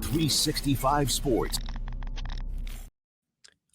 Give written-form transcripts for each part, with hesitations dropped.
365 Sports.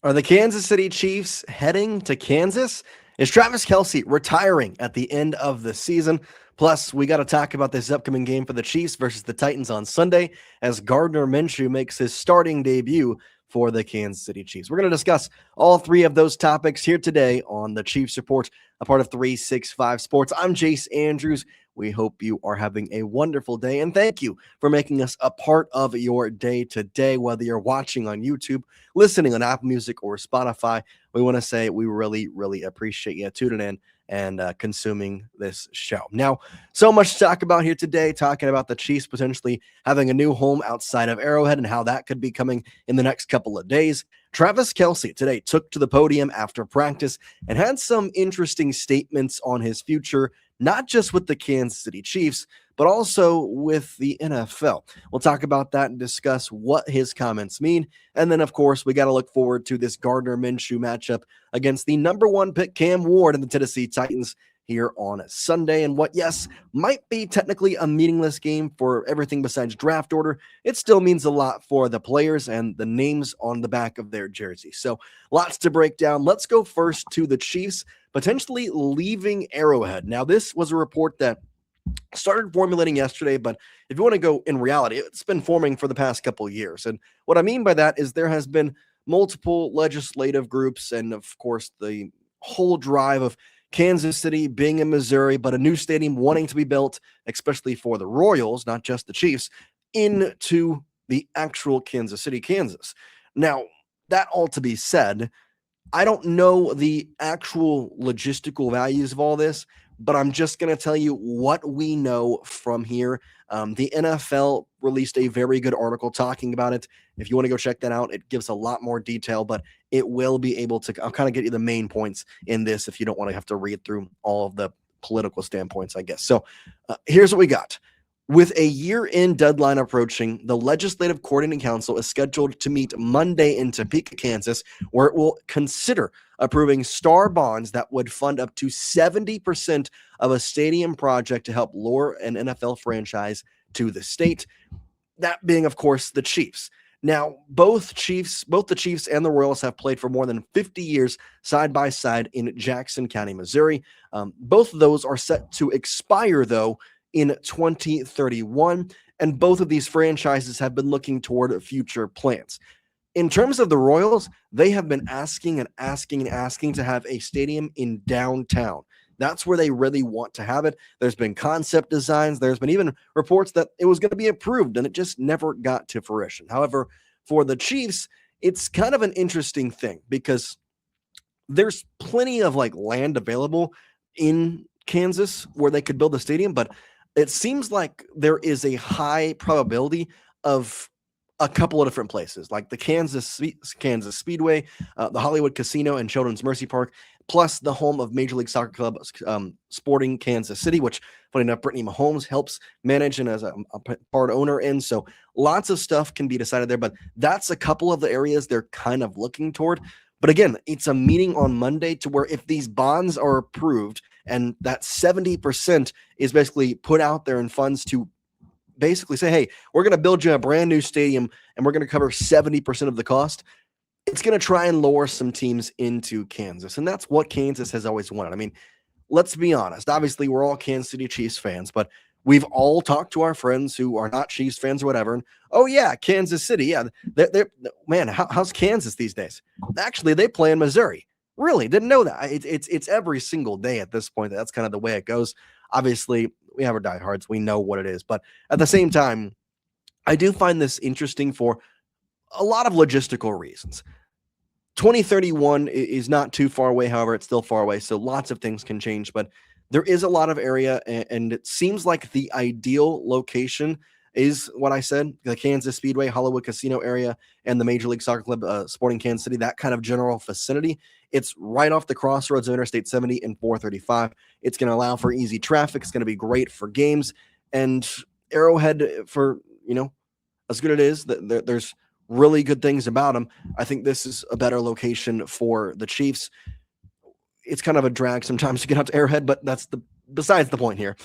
Are the Kansas City Chiefs heading to Kansas? Is Travis Kelce retiring at the end of the season? Plus, we got to talk about this upcoming game for the Chiefs versus the Titans on Sunday as Gardner Minshew makes his starting debut for the Kansas City Chiefs. We're going to discuss all three of those topics here today on the Chiefs Report, a part of 365 Sports. I'm Jace Andrews. We hope you are having a wonderful day, and thank you for making us a part of your day today, whether you're watching on YouTube, listening on Apple Music, or Spotify. We want to say we really, really appreciate you tuning in and consuming this show. Now, so much to talk about here today, talking about the Chiefs potentially having a new home outside of Arrowhead and how that could be coming in the next couple of days. Travis Kelce today took to the podium after practice and had some interesting statements on his future, not just with the Kansas City Chiefs, but also with the NFL. We'll talk about that and discuss what his comments mean. And then, of course, we got to look forward to this Gardner Minshew matchup against the number one pick Cam Ward and the Tennessee Titans here on Sunday. And what, yes, might be technically a meaningless game for everything besides draft order, it still means a lot for the players and the names on the back of their jersey. So lots to break down. Let's go first to the Chiefs potentially leaving Arrowhead. Now, this was a report that started formulating yesterday, but if you want to go in reality, it's been forming for the past couple of years. And what I mean by that is there has been multiple legislative groups and, of course, the whole drive of Kansas City being in Missouri, but a new stadium wanting to be built, especially for the Royals, not just the Chiefs, into the actual Kansas City, Kansas. Now, that all to be said, I don't know the actual logistical values of all this, but I'm just going to tell you what we know from here. The NFL released a very good article talking about it. If you want to go check that out, it gives a lot more detail, but it will be able to, I'll kind of get you the main points in this if you don't want to have to read through all of the political standpoints, I guess. So here's what we got. With a year-end deadline approaching, the Legislative Coordinating Council is scheduled to meet Monday in Topeka, Kansas, where it will consider approving star bonds that would fund up to 70% of a stadium project to help lure an NFL franchise to the state. That being, of course, the Chiefs. Now, both the Chiefs and the Royals have played for more than 50 years side by side in Jackson County, Missouri. Both of those are set to expire, though, in 2031, and both of these franchises have been looking toward future plans. In terms of the Royals, they have been asking to have a stadium in downtown. That's where they really want to have it. There's been concept designs. There's been even reports that it was going to be approved, and it just never got to fruition. However, for the Chiefs, it's kind of an interesting thing because there's plenty of land available in Kansas where they could build a stadium, but it seems like there is a high probability of a couple of different places, like the Kansas Speedway, the Hollywood Casino, and Children's Mercy Park, plus the home of Major League Soccer Club Sporting Kansas City, which, funny enough, Brittany Mahomes helps manage and as a part owner in. So lots of stuff can be decided there, but that's a couple of the areas they're kind of looking toward. But again, it's a meeting on Monday to where if these bonds are approved and that 70% is basically put out there in funds to basically say, hey, we're going to build you a brand new stadium and we're going to cover 70% of the cost, it's going to try and lure some teams into Kansas. And that's what Kansas has always wanted. I mean, let's be honest. Obviously, we're all Kansas City Chiefs fans, but we've all talked to our friends who are not Chiefs fans or whatever. And, oh, yeah, Kansas City. Yeah, man, how's Kansas these days? Actually, they play in Missouri. Really? Didn't know that. It's every single day at this point. That's kind of the way it goes. Obviously, we have our diehards. We know what it is. But at the same time, I do find this interesting for a lot of logistical reasons. 2031 is not too far away. However, it's still far away. So lots of things can change. But there is a lot of area, and it seems like the ideal location is what I said, the Kansas Speedway, Hollywood Casino area, and the Major League Soccer Club Sporting Kansas City, that kind of general vicinity. It's right off the crossroads of Interstate 70 and 435. It's going to allow for easy traffic. It's going to be great for games. And Arrowhead, for, as good as it is, there's really good things about them. I think this is a better location for the Chiefs. It's kind of a drag sometimes to get out to Arrowhead, but that's besides the point here.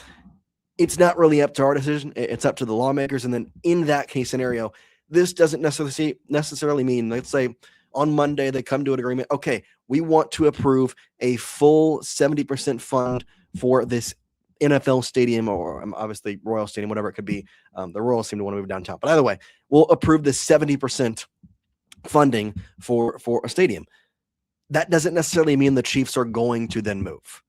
It's not really up to our decision. It's up to the lawmakers. And then in that case scenario, This doesn't necessarily mean, let's say on Monday they come to an agreement. Okay, we want to approve a full 70% fund for this NFL stadium, or obviously Royal Stadium, whatever it could be. The Royals seem to want to move downtown, but either way, we'll approve the 70% funding for a stadium. That doesn't necessarily mean the Chiefs are going to then move.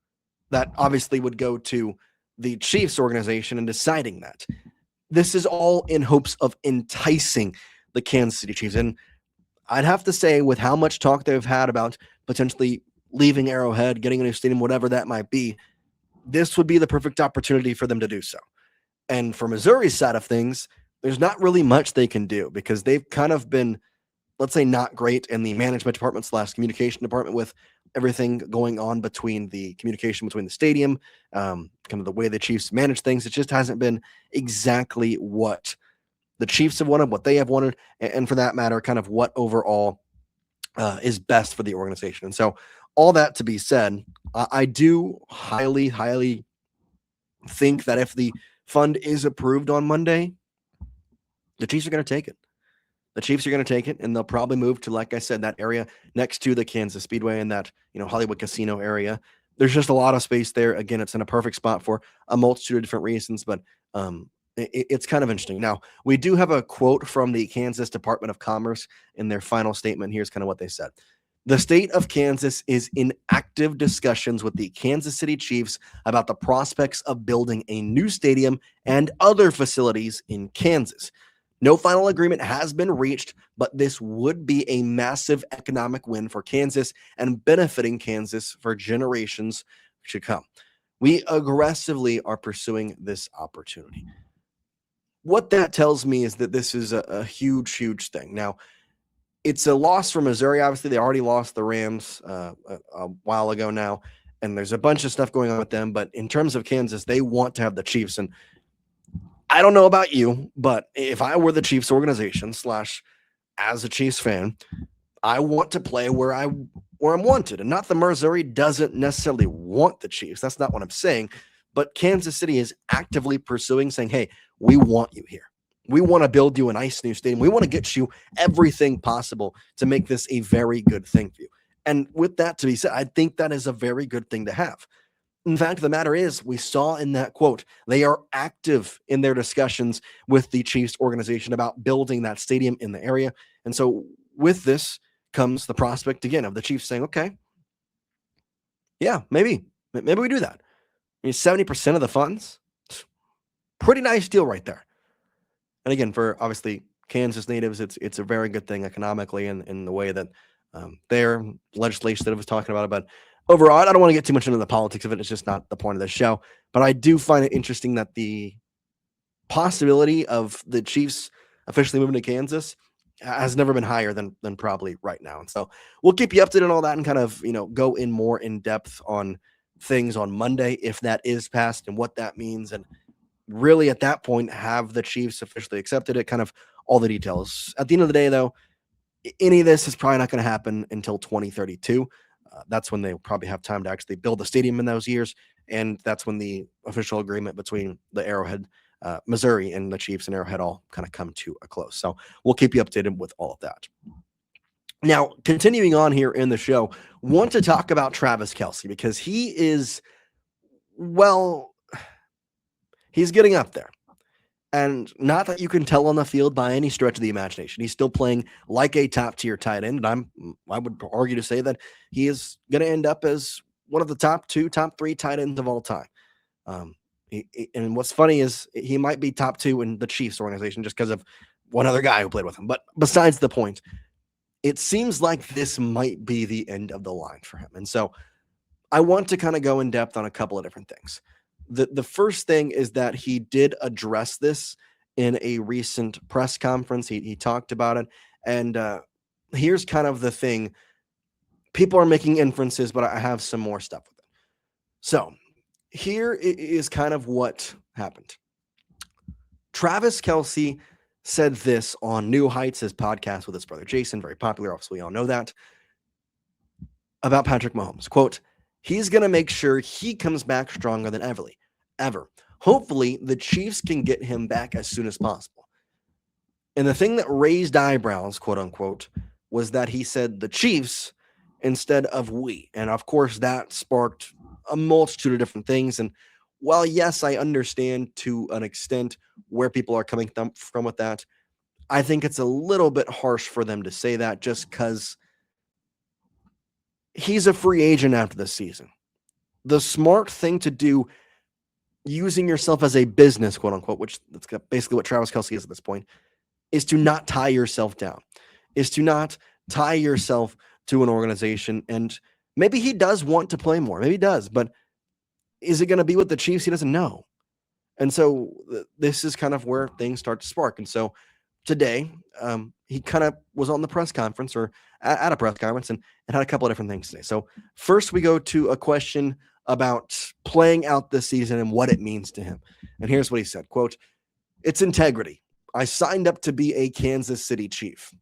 That obviously would go to the Chiefs organization and deciding that. This is all in hopes of enticing the Kansas City Chiefs. And I'd have to say, with how much talk they've had about potentially leaving Arrowhead, getting a new stadium, whatever that might be, this would be the perfect opportunity for them to do so. And for Missouri's side of things, there's not really much they can do because they've kind of been, let's say, not great in the management department / communication department with everything going on between the communication between the stadium, kind of the way the Chiefs manage things. It just hasn't been exactly what the Chiefs have wanted, what they have wanted, and for that matter, kind of what overall is best for the organization. And so all that to be said, I do highly, highly think that if the fund is approved on Monday, the Chiefs are going to take it. The Chiefs are going to take it, and they'll probably move to, like I said, that area next to the Kansas Speedway and that, Hollywood Casino area. There's just a lot of space there. Again, it's in a perfect spot for a multitude of different reasons, but it's kind of interesting. Now, we do have a quote from the Kansas Department of Commerce in their final statement. Here's kind of what they said. The state of Kansas is in active discussions with the Kansas City Chiefs about the prospects of building a new stadium and other facilities in Kansas. No final agreement has been reached, but this would be a massive economic win for Kansas and benefiting Kansas for generations to come. We aggressively are pursuing this opportunity. What that tells me is that this is a huge, huge thing. Now, it's a loss for Missouri. Obviously, they already lost the Rams a while ago now, and there's a bunch of stuff going on with them. But in terms of Kansas, they want to have the Chiefs. And I don't know about you, but if I were the Chiefs organization / as a Chiefs fan, I want to play where I'm wanted. And not that Missouri doesn't necessarily want the Chiefs. That's not what I'm saying. But Kansas City is actively pursuing, saying, hey, we want you here. We want to build you a nice new stadium. We want to get you everything possible to make this a very good thing for you. And with that to be said, I think that is a very good thing to have. In fact, the matter is, we saw in that quote, they are active in their discussions with the Chiefs organization about building that stadium in the area. And so with this comes the prospect again of the Chiefs saying, okay, yeah, maybe we do that. I mean, 70% of the funds, pretty nice deal right there. And again, for obviously Kansas natives, it's a very good thing economically in the way that their legislation was talking about it. But overall, I don't want to get too much into the politics of it. It's just not the point of this show. But I do find it interesting that the possibility of the Chiefs officially moving to Kansas has never been higher than probably right now. And so we'll keep you updated on all that and kind of, go in more in depth on things on Monday if that is passed and what that means. And really at that point, have the Chiefs officially accepted it, kind of all the details. At the end of the day, though, any of this is probably not going to happen until 2032. That's when they'll probably have time to actually build the stadium in those years. And that's when the official agreement between the Arrowhead, Missouri, and the Chiefs and Arrowhead all kind of come to a close. So we'll keep you updated with all of that. Now, continuing on here in the show, want to talk about Travis Kelce because he is, well, he's getting up there. And not that you can tell on the field by any stretch of the imagination. He's still playing like a top-tier tight end. And I would argue to say that he is going to end up as one of the top 2, top 3 tight ends of all time. And what's funny is he might be top 2 in the Chiefs organization just because of one other guy who played with him. But besides the point, it seems like this might be the end of the line for him. And so I want to kind of go in depth on a couple of different things. The first thing is that he did address this in a recent press conference. He talked about it. And here's kind of the thing. People are making inferences, but I have some more stuff with it. So here is kind of what happened. Travis Kelce said this on New Heights, his podcast with his brother Jason, very popular. Obviously, we all know that. About Patrick Mahomes. Quote, he's going to make sure he comes back stronger than ever. Hopefully, the Chiefs can get him back as soon as possible. And the thing that raised eyebrows, quote unquote, was that he said the Chiefs instead of we. And of course, that sparked a multitude of different things. And while, yes, I understand to an extent where people are coming from with that, I think it's a little bit harsh for them to say that just because he's a free agent after this season. The smart thing to do, using yourself as a business, quote unquote, which that's basically what Travis Kelce is at this point, is to not tie yourself down, is to not tie yourself to an organization. And maybe he does want to play more. Maybe he does, but is it going to be with the Chiefs? He doesn't know. And so this is kind of where things start to spark. And so today, he kind of was on the press conference or at a press conference and had a couple of different things to say. So first we go to a question about playing out this season and what it means to him. And here's what he said, quote, "It's integrity. I signed up to be a Kansas City Chief.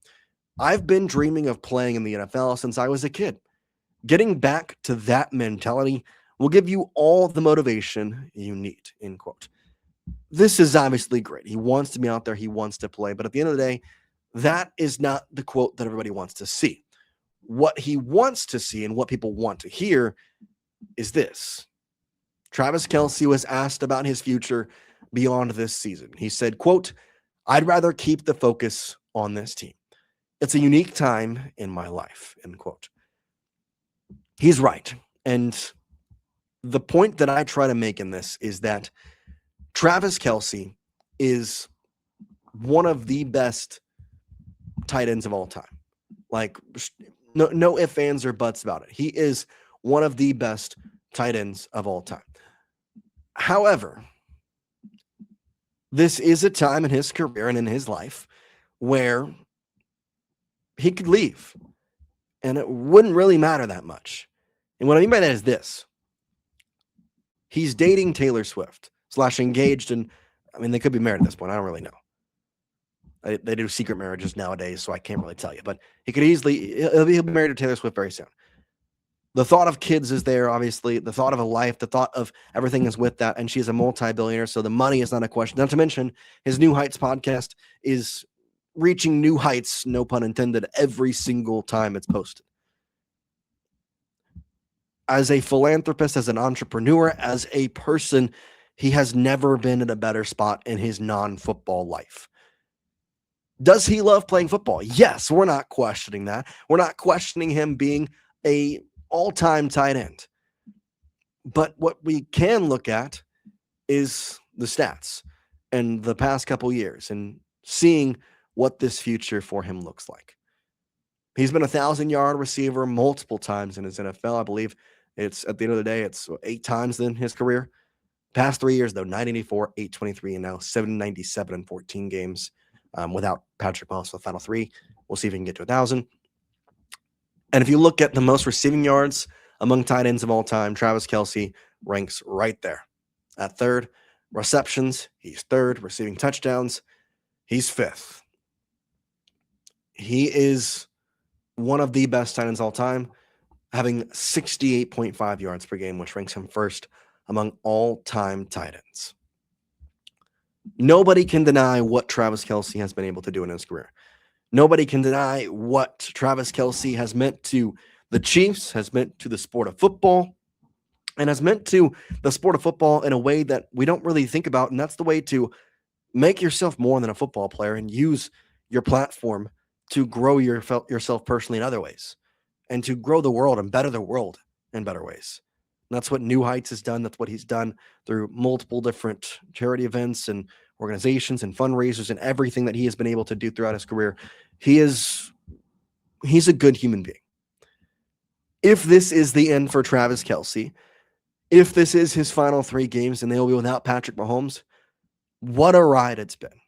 I've been dreaming of playing in the NFL since I was a kid. Getting back to that mentality will give you all the motivation you need," end quote. This is obviously great. He wants to be out there. He wants to play. But at the end of the day, that is not the quote that everybody wants to see. What he wants to see and what people want to hear is this. Travis Kelce was asked about his future beyond this season. He said, quote, "I'd rather keep the focus on this team. It's a unique time in my life," end quote. He's right. And the point that I try to make in this is that Travis Kelce is one of the best tight ends of all time. Like, no ifs, ands, or buts about it. He is one of the best tight ends of all time. However, this is a time in his career and in his life where he could leave, and it wouldn't really matter that much. And what I mean by that is this. He's dating Taylor Swift / engaged, and I mean, they could be married at this point. I don't really know. They do secret marriages nowadays, so I can't really tell you. But he could he'll be married to Taylor Swift very soon. The thought of kids is there, obviously. The thought of a life, the thought of everything is with that. And she's a multi-billionaire, so the money is not a question. Not to mention, his New Heights podcast is reaching new heights, no pun intended, every single time it's posted. As a philanthropist, as an entrepreneur, as a person, he has never been in a better spot in his non-football life. Does he love playing football? Yes, we're not questioning that. We're not questioning him being a all-time tight end. But what we can look at is the stats and the past couple years and seeing what this future for him looks like. He's been a 1,000-yard receiver multiple times in his NFL. I believe it's, at the end of the day, it's 8 times in his career. Past 3 years, though, 984, 823, and now 797 in 14 games without Patrick Mahomes for the final 3. We'll see if he can get to 1,000. And if you look at the most receiving yards among tight ends of all time, Travis Kelce ranks right there at 3rd. Receptions, he's 3rd. Receiving touchdowns, he's 5th. He is one of the best tight ends all time, having 68.5 yards per game, which ranks him 1st among all-time tight ends. Nobody can deny what Travis Kelce has been able to do in his career. Nobody can deny what Travis Kelce has meant to the Chiefs, has meant to the sport of football, and has meant to the sport of football in a way that we don't really think about, and that's the way to make yourself more than a football player and use your platform to grow yourself personally in other ways and to grow the world and better the world in better ways. And that's what New Heights has done. That's what he's done through multiple different charity events and organizations and fundraisers and everything that he has been able to do throughout his career. He's a good human being. If this is the end for Travis Kelce, if this is his final 3 games and they will be without Patrick Mahomes, what a ride it's been.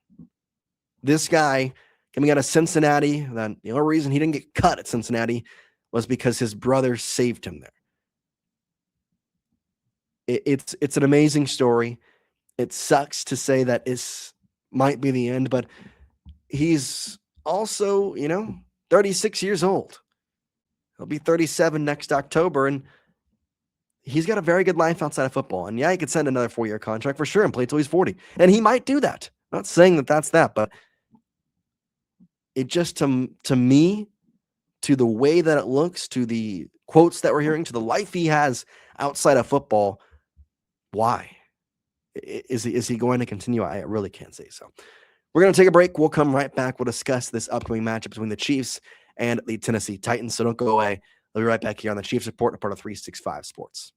This guy coming out of Cincinnati, the only reason he didn't get cut at Cincinnati was because his brother saved him there. It's an amazing story. It sucks to say that this might be the end, but he's also, 36 years old. He'll be 37 next October, and he's got a very good life outside of football. And yeah, he could send another 4-year contract for sure and play till he's 40. And he might do that. I'm not saying that that's that, but it just to me, to the way that it looks, to the quotes that we're hearing, to the life he has outside of football, why? Is he going to continue? I really can't say so. We're going to take a break. We'll come right back. We'll discuss this upcoming matchup between the Chiefs and the Tennessee Titans. So don't go away. We'll be right back here on the Chiefs Report, a part of 365 Sports.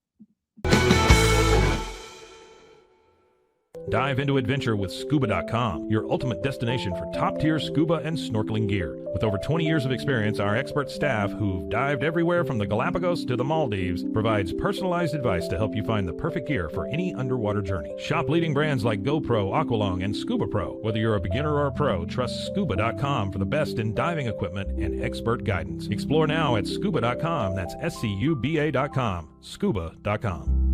Dive into adventure with Scuba.com, your ultimate destination for top-tier scuba and snorkeling gear. With over 20 years of experience, our expert staff, who've dived everywhere from the Galapagos to the Maldives, provides personalized advice to help you find the perfect gear for any underwater journey. Shop leading brands like GoPro, Aqualung, and Scuba Pro. Whether you're a beginner or a pro, trust Scuba.com for the best in diving equipment and expert guidance. Explore now at Scuba.com. That's SCUBA.com. Scuba.com.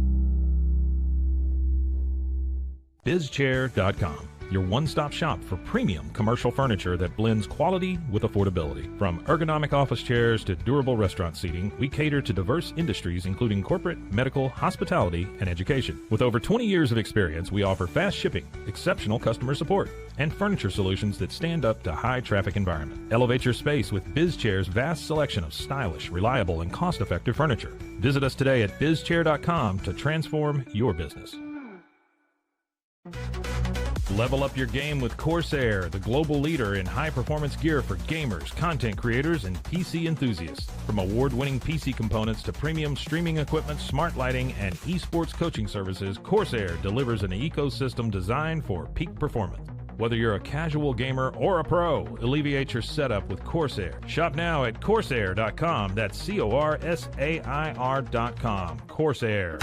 BizChair.com, your one-stop shop for premium commercial furniture that blends quality with affordability. From ergonomic office chairs to durable restaurant seating, we cater to diverse industries including corporate, medical, hospitality, and education. With over 20 years of experience, we offer fast shipping, exceptional customer support, and furniture solutions that stand up to high-traffic environment. Elevate your space with BizChair's vast selection of stylish, reliable, and cost-effective furniture. Visit us today at BizChair.com to transform your business. Level up your game with Corsair, the global leader in high-performance gear for gamers, content creators, and PC enthusiasts. From award-winning PC components to premium streaming equipment, smart lighting, and esports coaching services, Corsair delivers an ecosystem designed for peak performance. Whether you're a casual gamer or a pro, alleviate your setup with Corsair. Shop now at Corsair.com. That's Corsair.com. Corsair.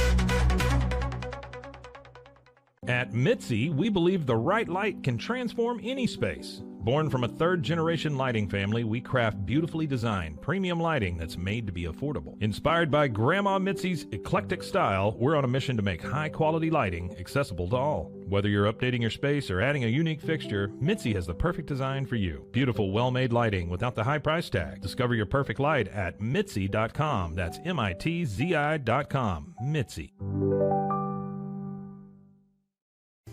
At Mitzi, we believe the right light can transform any space. Born from a third-generation lighting family, we craft beautifully designed, premium lighting that's made to be affordable. Inspired by Grandma Mitzi's eclectic style, we're on a mission to make high-quality lighting accessible to all. Whether you're updating your space or adding a unique fixture, Mitzi has the perfect design for you. Beautiful, well-made lighting without the high price tag. Discover your perfect light at Mitzi.com. That's MITZI.com. Mitzi.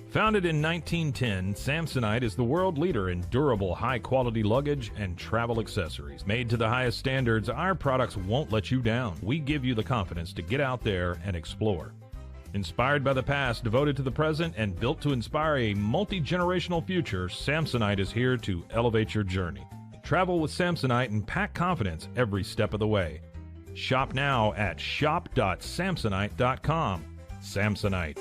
Founded in 1910, Samsonite is the world leader in durable, high-quality luggage and travel accessories. Made to the highest standards, our products won't let you down. We give you the confidence to get out there and explore. Inspired by the past, devoted to the present, and built to inspire a multi-generational future, Samsonite is here to elevate your journey. Travel with Samsonite and pack confidence every step of the way. Shop now at shop.samsonite.com. Samsonite.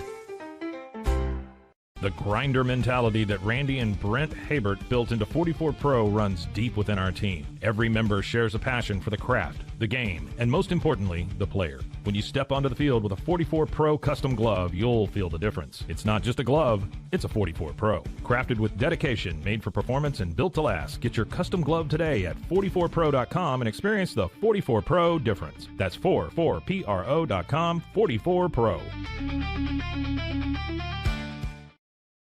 The grinder mentality that Randy and Brent Habert built into 44 Pro runs deep within our team. Every member shares a passion for the craft, the game, and most importantly, the player. When you step onto the field with a 44 Pro custom glove, you'll feel the difference. It's not just a glove, it's a 44 Pro. Crafted with dedication, made for performance, and built to last. Get your custom glove today at 44pro.com and experience the 44 Pro difference. That's 44pro.com, 44 Pro.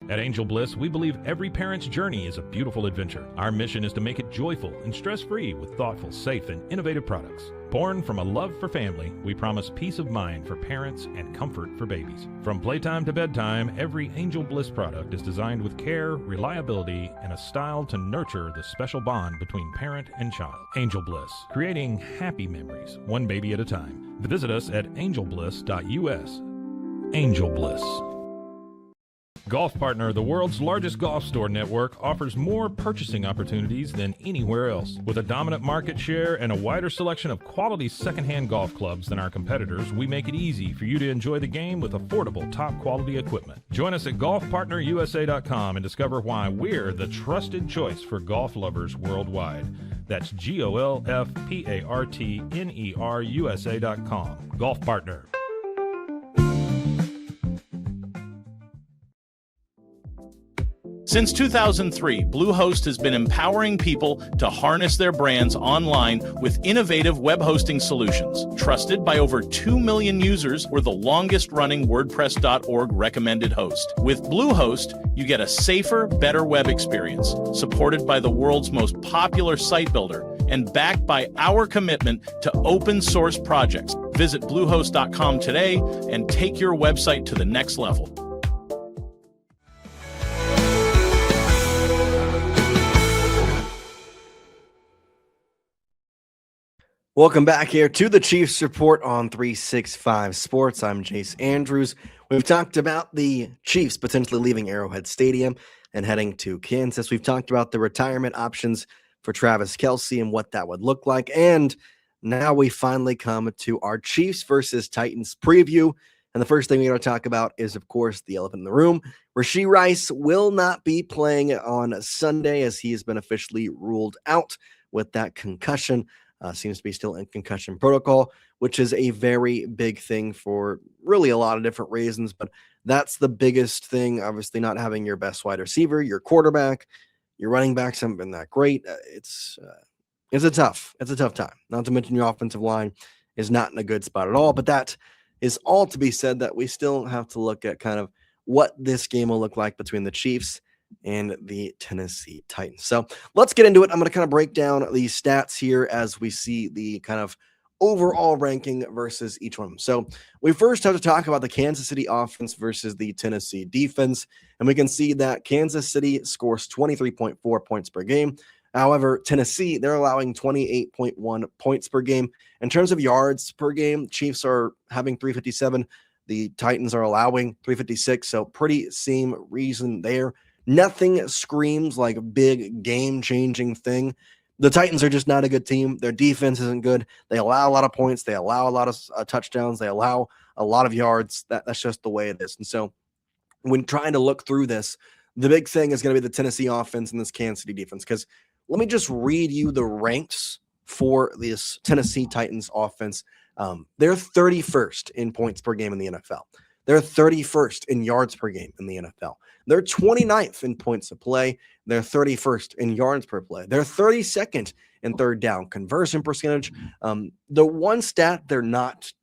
At Angel Bliss, we believe every parent's journey is a beautiful adventure. Our mission is to make it joyful and stress-free with thoughtful, safe, and innovative products. Born from a love for family, we promise peace of mind for parents and comfort for babies. From playtime to bedtime, every Angel Bliss product is designed with care, reliability, and a style to nurture the special bond between parent and child. Angel Bliss, creating happy memories, one baby at a time. Visit us at angelbliss.us. Angel Bliss. Golf Partner, the world's largest golf store network, offers more purchasing opportunities than anywhere else. With a dominant market share and a wider selection of quality secondhand golf clubs than our competitors, we make it easy for you to enjoy the game with affordable, top-quality equipment. Join us at golfpartnerusa.com and discover why we're the trusted choice for golf lovers worldwide. That's golfpartnerusa.com. Golf Partner. Since 2003, Bluehost has been empowering people to harness their brands online with innovative web hosting solutions. Trusted by over 2 million users, we're the longest-running WordPress.org recommended host. With Bluehost, you get a safer, better web experience, supported by the world's most popular site builder, and backed by our commitment to open-source projects. Visit Bluehost.com today and take your website to the next level. Welcome back here to the Chiefs Report on 365 Sports. I'm Jace Andrews. We've talked about the Chiefs potentially leaving Arrowhead Stadium and heading to Kansas. We've talked about the retirement options for Travis Kelce and what that would look like. And now we finally come to our Chiefs versus Titans preview. And the first thing we're going to talk about is, of course, the elephant in the room. Rashee Rice will not be playing on Sunday as he has been officially ruled out with that concussion. Seems to be still in concussion protocol, which is a very big thing for really a lot of different reasons. But that's the biggest thing. Obviously, not having your best wide receiver, your quarterback, your running backs haven't been that great. It's a tough time. Not to mention your offensive line is not in a good spot at all. But that is all to be said that we still have to look at kind of what this game will look like between the Chiefs and the Tennessee Titans. So let's get into it. I'm going to kind of break down the stats here as we see the kind of overall ranking versus each one. So we first have to talk about the Kansas City offense versus the Tennessee defense. And we can see that Kansas City scores 23.4 points per game. However, Tennessee, they're allowing 28.1 points per game. In terms of yards per game, Chiefs are having 357. The Titans are allowing 356. So pretty same reason there. Nothing screams like a big game-changing thing. The Titans are just not a good team. Their defense isn't good. They allow a lot of points. They allow a lot of touchdowns. They allow a lot of yards. That's just the way it is. And so when trying to look through this, the big thing is going to be the Tennessee offense and this Kansas City defense. Because let me just read you the ranks for this Tennessee Titans offense. They're 31st in points per game in the NFL. They're 31st in yards per game in the NFL. They're 29th in points of play. They're 31st in yards per play. They're 32nd in third down conversion percentage. The one stat they're not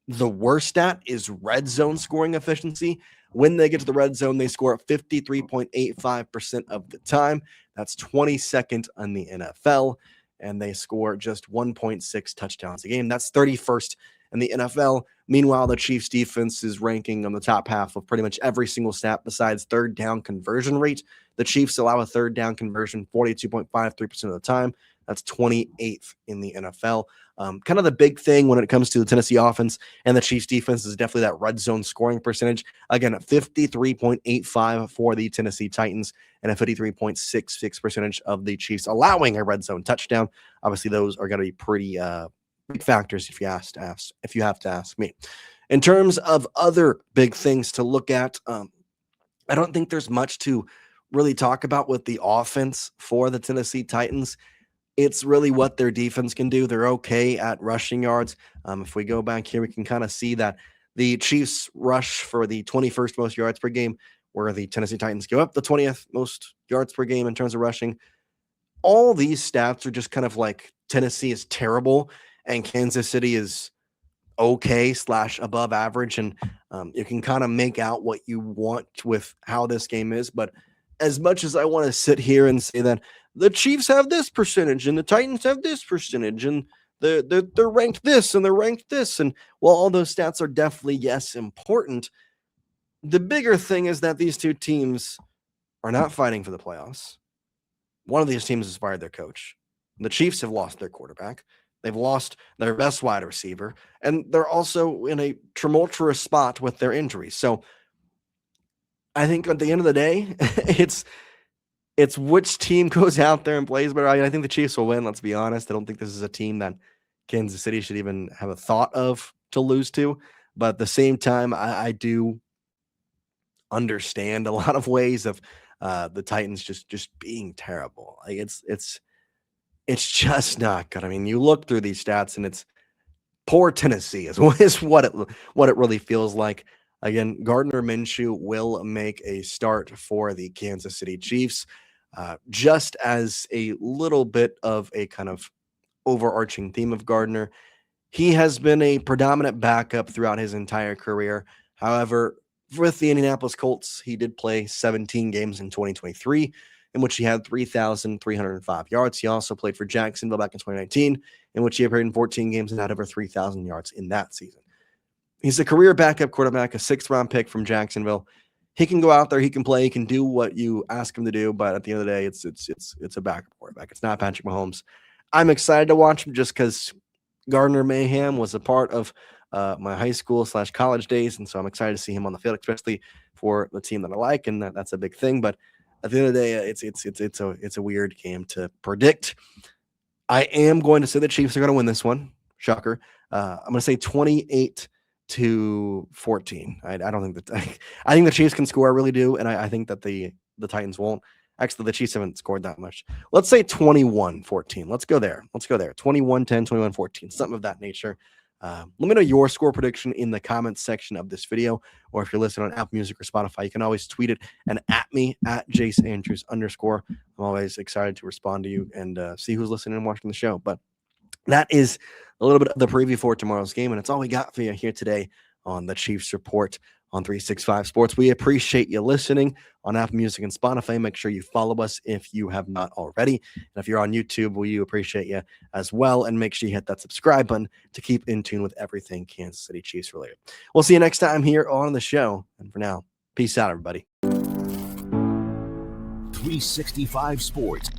the worst stat is red zone scoring efficiency. When they get to the red zone, they score 53.85% of the time. That's 22nd in the NFL. And they score just 1.6 touchdowns a game. That's 31st in the NFL. Meanwhile, the Chiefs defense is ranking on the top half of pretty much every single stat besides third down conversion rate. The Chiefs allow a third down conversion 42.53% of the time. That's 28th in the NFL. Kind of the big thing when it comes to the Tennessee offense and the Chiefs defense is definitely that red zone scoring percentage. Again, 53.85 for the Tennessee Titans and a 53.66 percentage of the Chiefs allowing a red zone touchdown. Obviously, those are going to be pretty big factors if you have to ask me. In terms of other big things to look at, I don't think there's much to really talk about with the offense for the Tennessee Titans. It's really what their defense can do. They're okay at rushing yards. If we go back here, we can kind of see that the Chiefs rush for the 21st most yards per game, where the Tennessee Titans give up the 20th most yards per game in terms of rushing. All these stats are just kind of like Tennessee is terrible and Kansas City is okay / above average. And you can kind of make out what you want with how this game is. But as much as I want to sit here and say that the Chiefs have this percentage and the Titans have this percentage and they're ranked this and they're ranked this. And while all those stats are definitely, yes, important, the bigger thing is that these two teams are not fighting for the playoffs. One of these teams has fired their coach. The Chiefs have lost their quarterback. They've lost their best wide receiver. And they're also in a tumultuous spot with their injuries. So I think at the end of the day, it's which team goes out there and plays better. I think the Chiefs will win, let's be honest. I don't think this is a team that Kansas City should even have a thought of to lose to. But at the same time, I do understand a lot of ways of the Titans just being terrible. Like it's just not good. I mean, you look through these stats and it's poor Tennessee is what it really feels like. Again, Gardner Minshew will make a start for the Kansas City Chiefs. Just as a little bit of a kind of overarching theme of Gardner, he has been a predominant backup throughout his entire career. However, with the Indianapolis Colts, he did play 17 games in 2023, in which he had 3,305 yards. He also played for Jacksonville back in 2019, in which he appeared in 14 games and had over 3,000 yards in that season. He's a career backup quarterback, a sixth-round pick from Jacksonville. He can go out there, he can play, he can do what you ask him to do, but at the end of the day, it's a backup quarterback. It's not Patrick Mahomes. I'm excited to watch him just because Gardner Mayhem was a part of my high school / college days, and so I'm excited to see him on the field, especially for the team that I like, and that's a big thing. But at the end of the day, it's a weird game to predict. I am going to say the Chiefs are going to win this one. Shocker. I'm going to say 28-14. I don't think that I think the Chiefs can score. I really do, and I think that the Titans won't. Actually, the Chiefs haven't scored that much. Let's say 21-14. Let's go there. 21-10, 21-14, something of that nature. Let me know your score prediction in the comments section of this video, or if you're listening on Apple Music or Spotify, you can always tweet it and at me at JaceAndrews_. I'm always excited to respond to you and see who's listening and watching the show. But that is a little bit of the preview for tomorrow's game, and it's all we got for you here today on the Chiefs Report on 365 Sports. We appreciate you listening on Apple Music and Spotify. Make sure you follow us if you have not already. And if you're on YouTube, we appreciate you as well. And make sure you hit that subscribe button to keep in tune with everything Kansas City Chiefs related. We'll see you next time here on the show. And for now, peace out, everybody. 365 Sports.